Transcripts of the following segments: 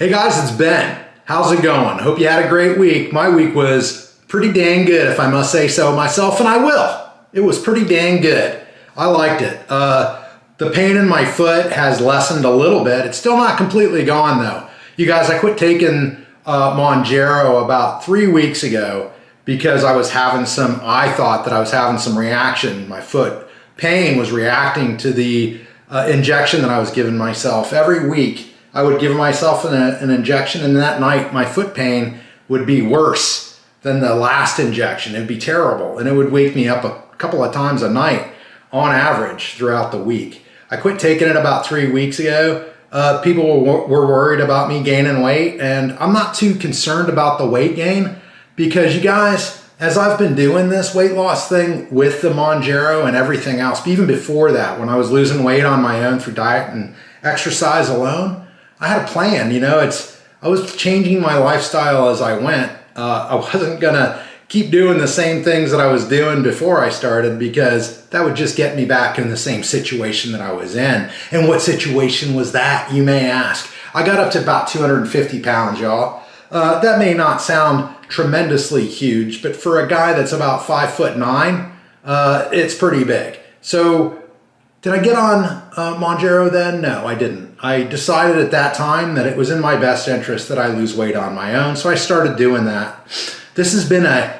Hey guys, it's Ben. How's it going? Hope you had a great week. My week was pretty dang good, if I must say so myself, and I will. It was pretty dang good. I liked it. The pain in my foot has lessened a little bit. It's still not completely gone though. You guys, I quit taking Mounjaro about 3 weeks ago because I thought that I was having some reaction. My foot pain was reacting to the injection that I was giving myself. Every week I would give myself an injection, and that night my foot pain would be worse than the last injection. It'd be terrible, and it would wake me up a couple of times a night on average throughout the week. I quit taking it about 3 weeks ago. People were worried about me gaining weight, and I'm not too concerned about the weight gain because, you guys, as I've been doing this weight loss thing with the Mounjaro and everything else, even before that, when I was losing weight on my own through diet and exercise alone, I had a plan. I was changing my lifestyle as I went. I wasn't gonna keep doing the same things that I was doing before I started because that would just get me back in the same situation that I was in. And what situation was that, you may ask? I got up to about 250 pounds, y'all. That may not sound tremendously huge, but for a guy that's about 5'9", it's pretty big. So did I get on Mounjaro then? No, I didn't. I decided at that time that it was in my best interest that I lose weight on my own, so I started doing that. This has been a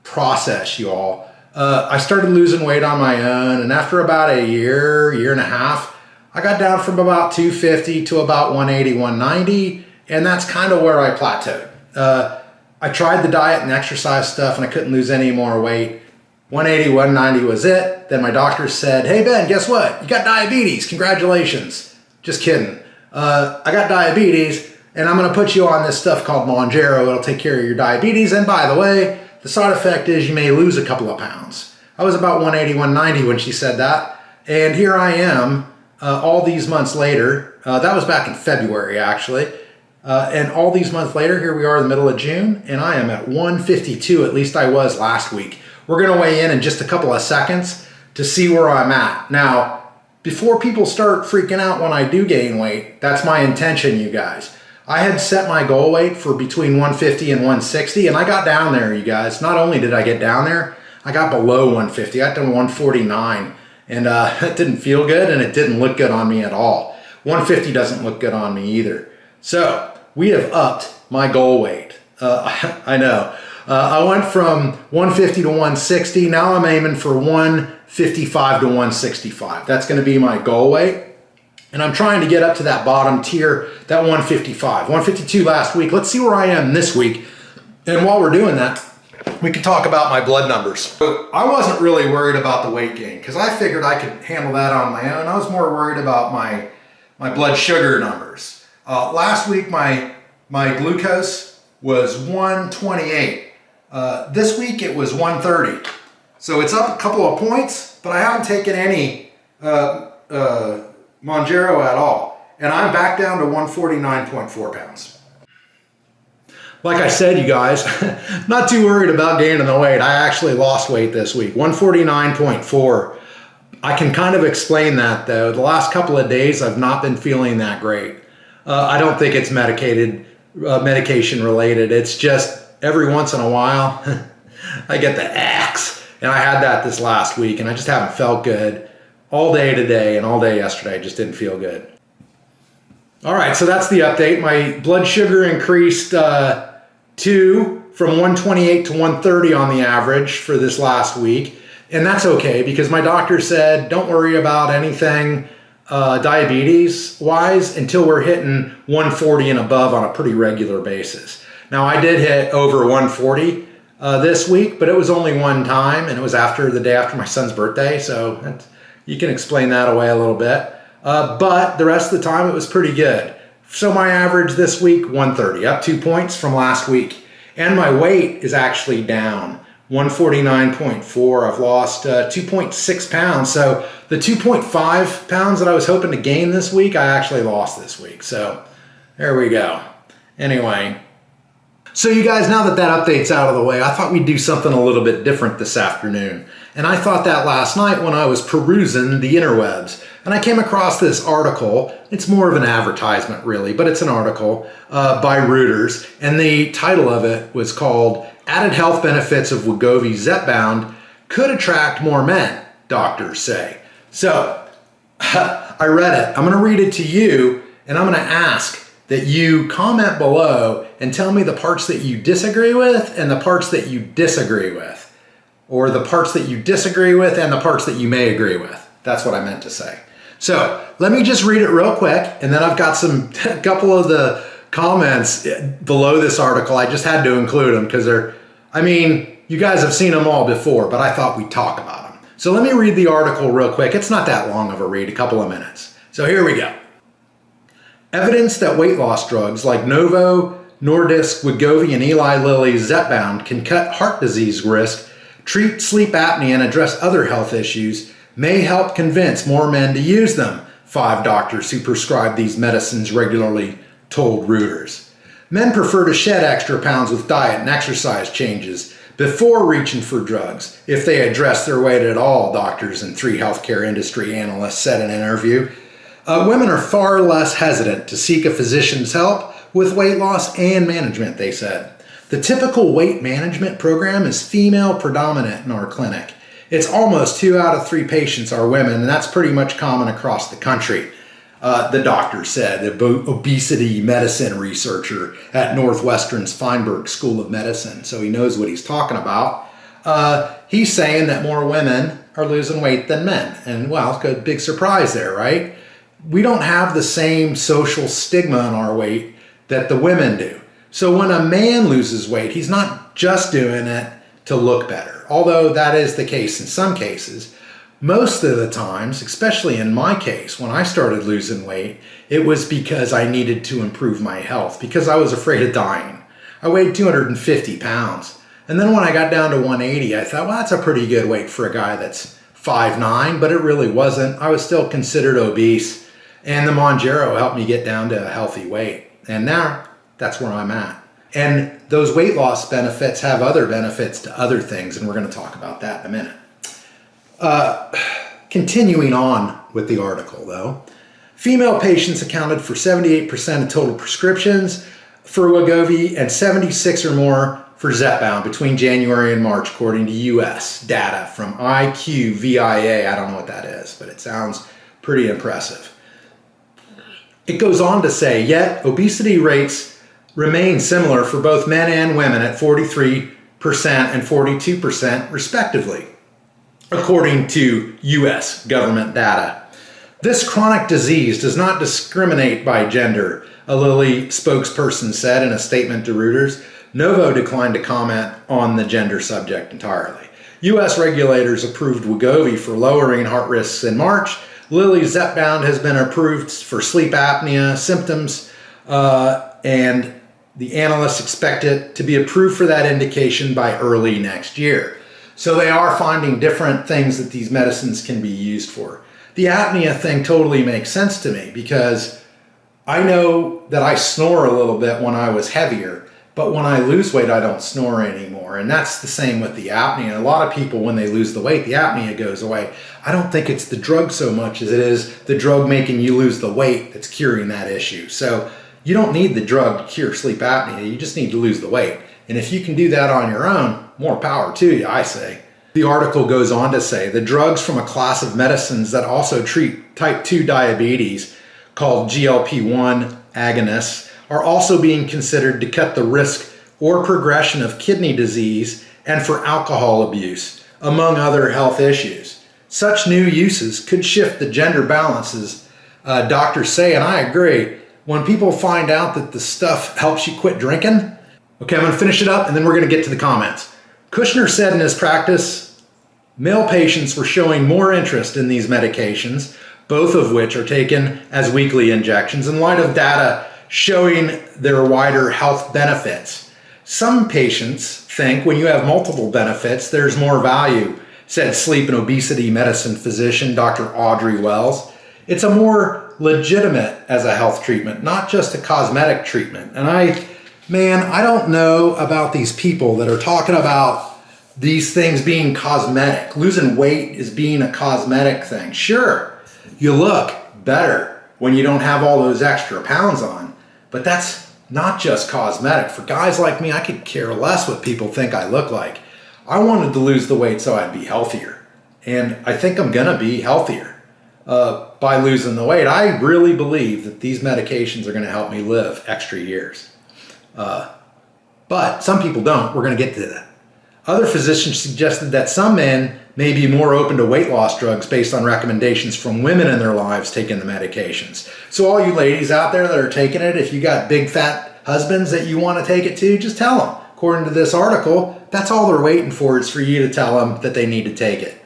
process, y'all. I started losing weight on my own, and after about a year and a half, I got down from about 250 to about 180, 190, and that's kind of where I plateaued. I tried the diet and exercise stuff, and I couldn't lose any more weight. 180, 190 was it. Then my doctor said, "Hey Ben, guess what? You got diabetes, congratulations." Just kidding. I got diabetes, and I'm gonna put you on this stuff called Mounjaro. It'll take care of your diabetes, and by the way, the side effect is you may lose a couple of pounds. I was about 180, 190 when she said that, and here I am all these months later. That was back in February, actually. And all these months later, here we are in the middle of June, and I am at 152, at least I was last week. We're gonna weigh in just a couple of seconds to see where I'm at. Now, before people start freaking out when I do gain weight, that's my intention, you guys. I had set my goal weight for between 150 and 160, and I got down there, you guys. Not only did I get down there, I got below 150. I got to 149, and it didn't feel good, and it didn't look good on me at all. 150 doesn't look good on me either. So we have upped my goal weight. I know. I went from 150 to 160. Now I'm aiming for 155 to 165. That's going to be my goal weight. And I'm trying to get up to that bottom tier, that 155. 152 last week. Let's see where I am this week. And while we're doing that, we can talk about my blood numbers. So I wasn't really worried about the weight gain because I figured I could handle that on my own. I was more worried about my blood sugar numbers. Last week, my glucose was 128. This week it was 130. So it's up a couple of points, but I haven't taken any Mounjaro at all. And I'm back down to 149.4 pounds. Like I said, you guys, not too worried about gaining the weight. I actually lost weight this week, 149.4. I can kind of explain that though. The last couple of days I've not been feeling that great. I don't think it's medication related. It's just every once in a while I get the axe, and I had that this last week, and I just haven't felt good all day today and all day yesterday. I just didn't feel good. All right, so that's the update. My blood sugar increased from 128 to 130 on the average for this last week, and that's okay because my doctor said don't worry about anything diabetes wise until we're hitting 140 and above on a pretty regular basis. Now I did hit over 140 this week, but it was only one time, and it was the day after my son's birthday, so you can explain that away a little bit. But the rest of the time it was pretty good. So my average this week, 130, up 2 points from last week. And my weight is actually down, 149.4. I've lost 2.6 pounds. So the 2.5 pounds that I was hoping to gain this week, I actually lost this week. So there we go. Anyway. So you guys, now that update's out of the way, I thought we'd do something a little bit different this afternoon. And I thought that last night when I was perusing the interwebs. And I came across this article. It's more of an advertisement really, but it's an article by Reuters. And the title of it was called Added Health Benefits of Wegovy Zepbound Could Attract More Men, Doctors Say. So I read it. I'm going to read it to you, and I'm going to ask that you comment below and tell me the parts that you disagree with and the parts that you disagree with, or the parts that you disagree with and the parts that you may agree with. That's what I meant to say. So let me just read it real quick, and then I've got a couple of the comments below this article. I just had to include them because you guys have seen them all before, but I thought we'd talk about them. So let me read the article real quick. It's not that long of a read, a couple of minutes. So here we go. Evidence that weight loss drugs like Novo Nordisk, Wegovy, and Eli Lilly's Zepbound can cut heart disease risk, treat sleep apnea, and address other health issues may help convince more men to use them, 5 doctors who prescribe these medicines regularly told Reuters. Men prefer to shed extra pounds with diet and exercise changes before reaching for drugs, if they address their weight at all, doctors and 3 healthcare industry analysts said in an interview. Women are far less hesitant to seek a physician's help with weight loss and management, they said. The typical weight management program is female predominant in our clinic. It's almost 2 out of 3 patients are women, and that's pretty much common across the country. The doctor said, the obesity medicine researcher at Northwestern's Feinberg School of Medicine, so he knows what he's talking about. He's saying that more women are losing weight than men, and well, a big surprise there, right? We don't have the same social stigma on our weight that the women do. So when a man loses weight, he's not just doing it to look better, although that is the case in some cases. Most of the times, especially in my case, when I started losing weight, it was because I needed to improve my health, because I was afraid of dying. I weighed 250 pounds. And then when I got down to 180, I thought, well, that's a pretty good weight for a guy that's 5'9", but it really wasn't. I was still considered obese, and the Mounjaro helped me get down to a healthy weight. And now, that's where I'm at. And those weight loss benefits have other benefits to other things, and we're going to talk about that in a minute. Continuing on with the article though, female patients accounted for 78% of total prescriptions for Wegovy and 76 or more for Zepbound between January and March, according to US data from IQVIA. I don't know what that is, but it sounds pretty impressive. It goes on to say, yet obesity rates remain similar for both men and women at 43% and 42% respectively, according to U.S. government data. This chronic disease does not discriminate by gender, a Lilly spokesperson said in a statement to Reuters. Novo declined to comment on the gender subject entirely. U.S. regulators approved Wegovy for lowering heart risks in March. Lilly's Zepbound has been approved for sleep apnea symptoms, and the analysts expect it to be approved for that indication by early next year. So they are finding different things that these medicines can be used for. The apnea thing totally makes sense to me because I know that I snore a little bit when I was heavier, but when I lose weight, I don't snore anymore. And that's the same with the apnea. A lot of people, when they lose the weight, the apnea goes away. I don't think it's the drug so much as it is the drug making you lose the weight that's curing that issue. So you don't need the drug to cure sleep apnea. You just need to lose the weight. And if you can do that on your own, more power to you, I say. The article goes on to say the drugs from a class of medicines that also treat type 2 diabetes, called GLP-1 agonists, are also being considered to cut the risk or progression of kidney disease and for alcohol abuse, among other health issues. Such new uses could shift the gender balances, doctors say, and I agree. When people find out that the stuff helps you quit drinking. Okay, I'm going to finish it up and then we're going to get to the comments. Kushner said in his practice, male patients were showing more interest in these medications, both of which are taken as weekly injections in light of data showing their wider health benefits. Some patients think when you have multiple benefits, there's more value, said sleep and obesity medicine physician Dr. Audrey Wells. It's a more legitimate as a health treatment, not just a cosmetic treatment. And I don't know about these people that are talking about these things being cosmetic. Losing weight is being a cosmetic thing. Sure, You look better when you don't have all those extra pounds on. But that's not just cosmetic. For guys like me, I could care less what people think I look like. I wanted to lose the weight so I'd be healthier. And I think I'm gonna be healthier by losing the weight. I really believe that these medications are gonna help me live extra years. But some people don't. We're gonna get to that. Other physicians suggested that some men may be more open to weight loss drugs based on recommendations from women in their lives taking the medications. So all you ladies out there that are taking it, if you got big fat husbands that you want to take it to, just tell them. According to this article, that's all they're waiting for is for you to tell them that they need to take it.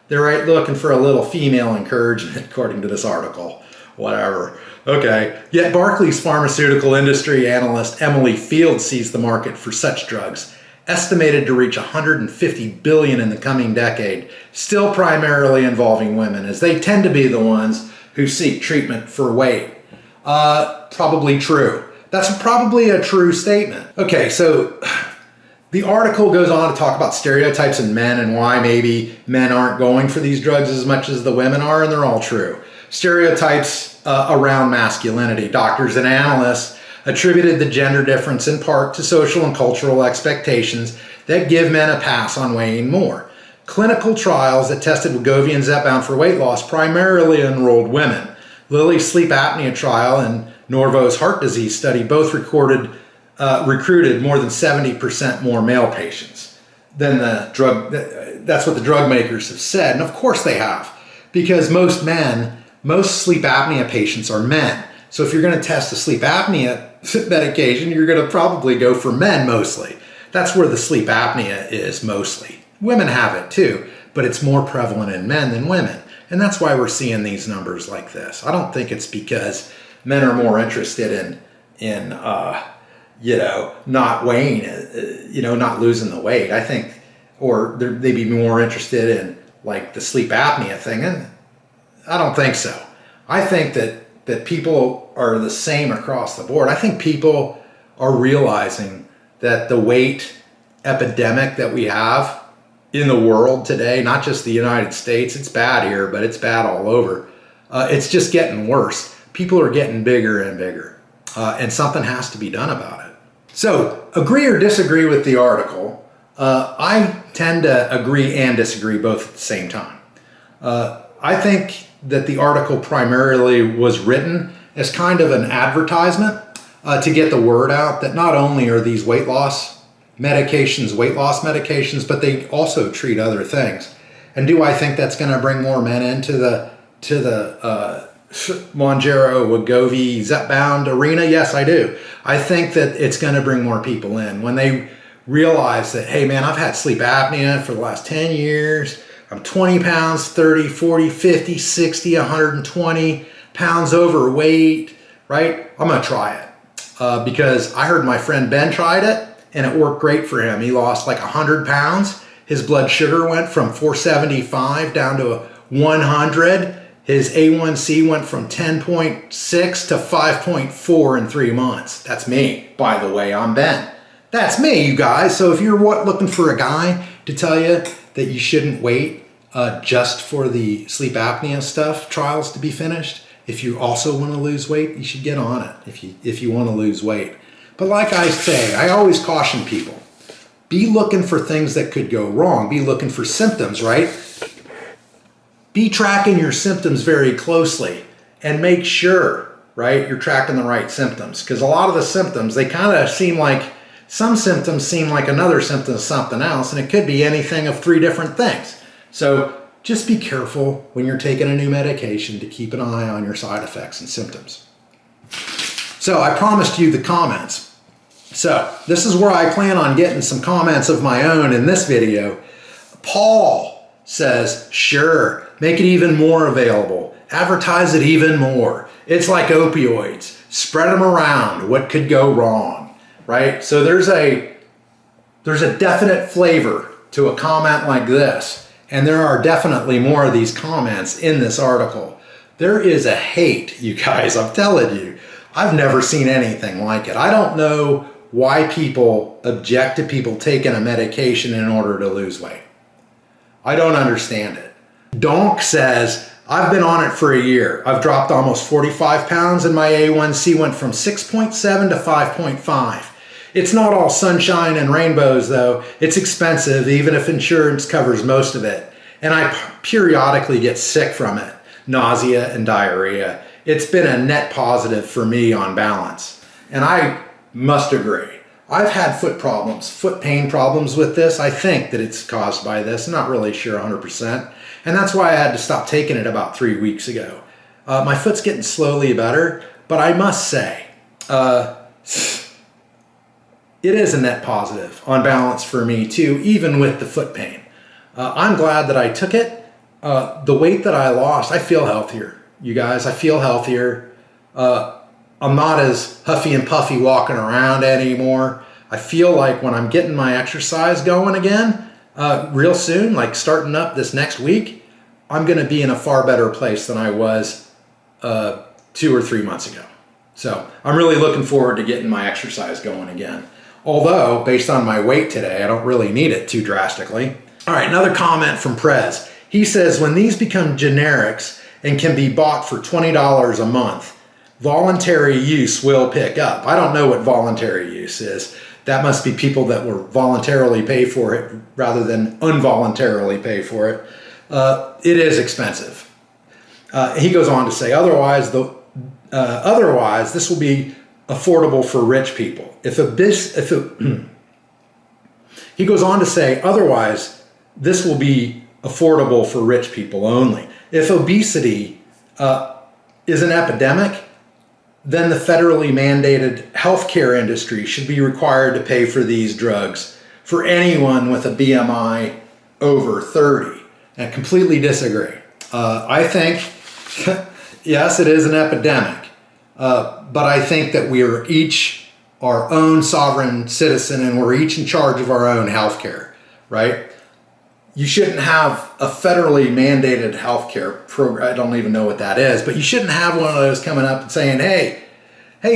They're right looking for a little female encouragement, according to this article. Whatever. Okay. Yet Barclays pharmaceutical industry analyst Emily Field sees the market for such drugs, estimated to reach $150 billion in the coming decade, still primarily involving women, as they tend to be the ones who seek treatment for weight. Probably true. That's probably a true statement. Okay, so the article goes on to talk about stereotypes in men and why maybe men aren't going for these drugs as much as the women are, and they're all true. Stereotypes around masculinity. Doctors and analysts attributed the gender difference in part to social and cultural expectations that give men a pass on weighing more. Clinical trials that tested Wegovy and Zepbound for weight loss primarily enrolled women. Lilly's sleep apnea trial and Norvo's heart disease study both recruited more than 70% more male patients than the drug. That's what the drug makers have said. And of course they have, because most sleep apnea patients are men. So if you're going to test a sleep apnea medication, you're going to probably go for men mostly. That's where the sleep apnea is mostly. Women have it too, but it's more prevalent in men than women. And that's why we're seeing these numbers like this. I don't think it's because men are more interested in not weighing, not losing the weight. I think, or they'd be more interested in like the sleep apnea thing. And I don't think so. I think that people are the same across the board. I think people are realizing that the weight epidemic that we have in the world today, not just the United States, it's bad here, but it's bad all over. It's just getting worse. People are getting bigger and bigger, and something has to be done about it. So, agree or disagree with the article. I tend to agree and disagree both at the same time. I think that the article primarily was written as kind of an advertisement to get the word out that not only are these weight loss medications, but they also treat other things. And do I think that's going to bring more men into the Mounjaro, Wegovy, Zepbound arena? Yes, I do. I think that it's going to bring more people in when they realize that, hey man, I've had sleep apnea for the last 10 years. I'm 20 pounds, 30, 40, 50, 60, 120 pounds overweight, right? I'm going to try it because I heard my friend Ben tried it and it worked great for him. He lost like 100 pounds. His blood sugar went from 475 down to 100. His A1C went from 10.6 to 5.4 in 3 months. That's me, by the way. I'm Ben. That's me, you guys. So if you're looking for a guy to tell you that you shouldn't wait just for the sleep apnea stuff trials to be finished, if you also want to lose weight, you should get on it if you want to lose weight. But like I say, I always caution people, be looking for things that could go wrong. Be looking for symptoms, right? Be tracking your symptoms very closely and make sure, right, you're tracking the right symptoms. Because a lot of the symptoms, they kind of seem like, some symptoms seem like another symptom of something else, and it could be anything of 3 different things. So just be careful when you're taking a new medication to keep an eye on your side effects and symptoms. So I promised you the comments. So this is where I plan on getting some comments of my own in this video. Paul says, sure, make it even more available. Advertise it even more. It's like opioids. Spread them around. What could go wrong, right? So there's a definite flavor to a comment like this. And there are definitely more of these comments in this article. There is a hate, you guys, I'm telling you. I've never seen anything like it. I don't know why people object to people taking a medication in order to lose weight. I don't understand it. Donk says, I've been on it for a year. I've dropped almost 45 pounds and my A1C went from 6.7 to 5.5. It's not all sunshine and rainbows though. It's expensive, even if insurance covers most of it. And I periodically get sick from it, nausea and diarrhea. It's been a net positive for me on balance. And I must agree. I've had foot problems, foot pain problems with this. I think that it's caused by this. I'm not really sure 100%. And that's why I had to stop taking it about 3 weeks ago. My foot's getting slowly better, but I must say, it is a net positive on balance for me too, even with the foot pain. I'm glad that I took it. The weight that I lost, I feel healthier. You guys, I feel healthier. I'm not as huffy and puffy walking around anymore. I feel like when I'm getting my exercise going again, real soon, like starting up this next week, I'm going to be in a far better place than I was 2 or 3 months ago. So I'm really looking forward to getting my exercise going again. Although, based on my weight today, I don't really need it too drastically. All right, another comment from Prez. He says, when these become generics and can be bought for $20 a month, voluntary use will pick up. I don't know what voluntary use is. That must be people that will voluntarily pay for it rather than involuntarily pay for it. It is expensive. He goes on to say, otherwise, this will be affordable for rich people. He goes on to say, otherwise, this will be affordable for rich people only. If obesity is an epidemic, then the federally mandated healthcare industry should be required to pay for these drugs for anyone with a BMI over 30. And I completely disagree. I think, yes, it is an epidemic, but I think that we are each our own sovereign citizen and we're each in charge of our own healthcare, right? You shouldn't have a federally mandated healthcare program. I don't even know what that is, but you shouldn't have one of those coming up and saying, hey,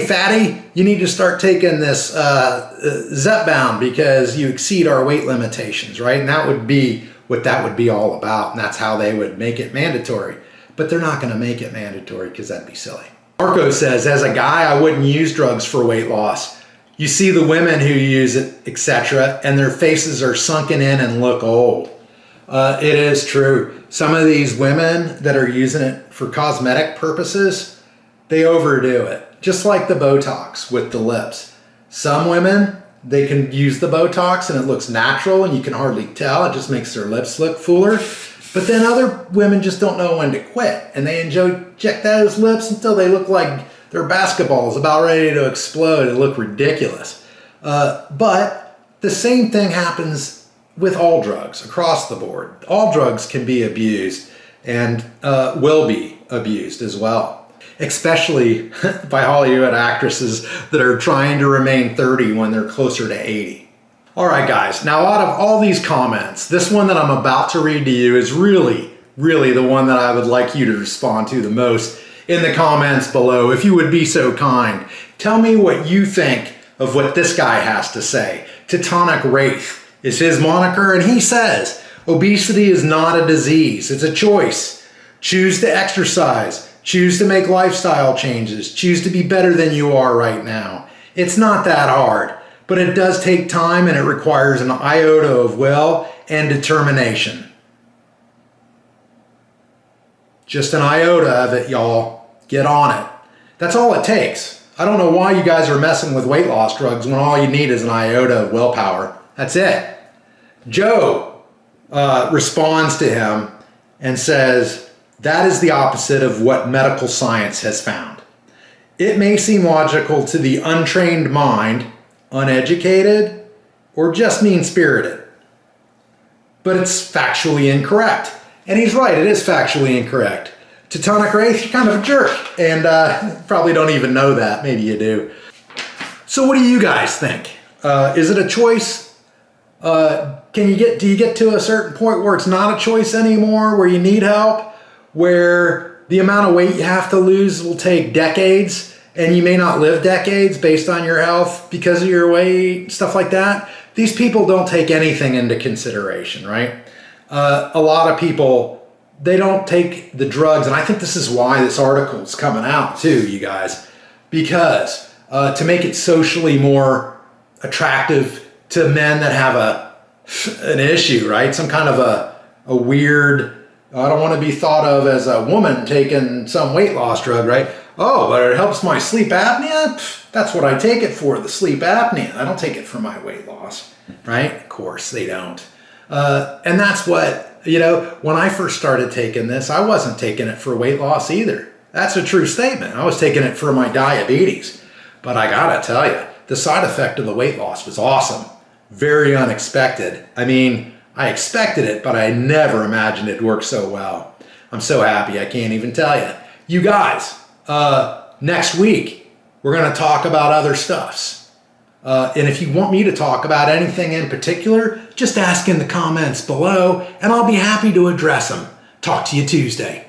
fatty, you need to start taking this Zepbound because you exceed our weight limitations, right? And that would be what that would be all about. And that's how they would make it mandatory. But they're not going to make it mandatory because that'd be silly. Marco says, as a guy, I wouldn't use drugs for weight loss. You see the women who use it, etc., and their faces are sunken in and look old. It is true. Some of these women that are using it for cosmetic purposes, they overdo it. Just like the Botox with the lips. Some women, they can use the Botox and it looks natural and you can hardly tell. It just makes their lips look fuller. But then other women just don't know when to quit. And they inject those lips until they look like their basketballs about ready to explode and look ridiculous. But the same thing happens with all drugs across the board. All drugs can be abused and will be abused as well. Especially by Hollywood actresses that are trying to remain 30 when they're closer to 80. All right, guys. Now, out of all these comments, this one that I'm about to read to you is really, really the one that I would like you to respond to the most in the comments below, if you would be so kind. Tell me what you think of what this guy has to say. Teutonic Wraith is his moniker, and he says, obesity is not a disease, it's a choice. Choose to exercise. Choose to make lifestyle changes. Choose to be better than you are right now. It's not that hard, but it does take time and it requires an iota of will and determination. Just an iota of it, y'all. Get on it. That's all it takes. I don't know why you guys are messing with weight loss drugs when all you need is an iota of willpower. That's it. Joe responds to him and says, that is the opposite of what medical science has found. It may seem logical to the untrained mind, uneducated, or just mean-spirited, but it's factually incorrect. And he's right, it is factually incorrect. Teutonic Wraith, you're kind of a jerk, and probably don't even know that. Maybe you do. So what do you guys think? Is it a choice? Do you get to a certain point where it's not a choice anymore, where you need help? Where the amount of weight you have to lose will take decades and you may not live decades based on your health because of your weight, stuff like that. These people don't take anything into consideration, right? A lot of people they don't take the drugs. And I think this is why this article is coming out too, you guys, because to make it socially more attractive to men that have an issue, right? Some kind of a weird, I don't want to be thought of as a woman taking some weight loss drug, right? Oh, but it helps my sleep apnea? That's what I take it for, the sleep apnea. I don't take it for my weight loss, right? Of course they don't. And that's what, when I first started taking this, I wasn't taking it for weight loss either. That's a true statement. I was taking it for my diabetes. But I gotta tell you, the side effect of the weight loss was awesome. Very unexpected. I mean, I expected it, but I never imagined it'd work so well. I'm so happy, I can't even tell you. You guys, next week, we're gonna talk about other stuffs. And if you want me to talk about anything in particular, just ask in the comments below and I'll be happy to address them. Talk to you Tuesday.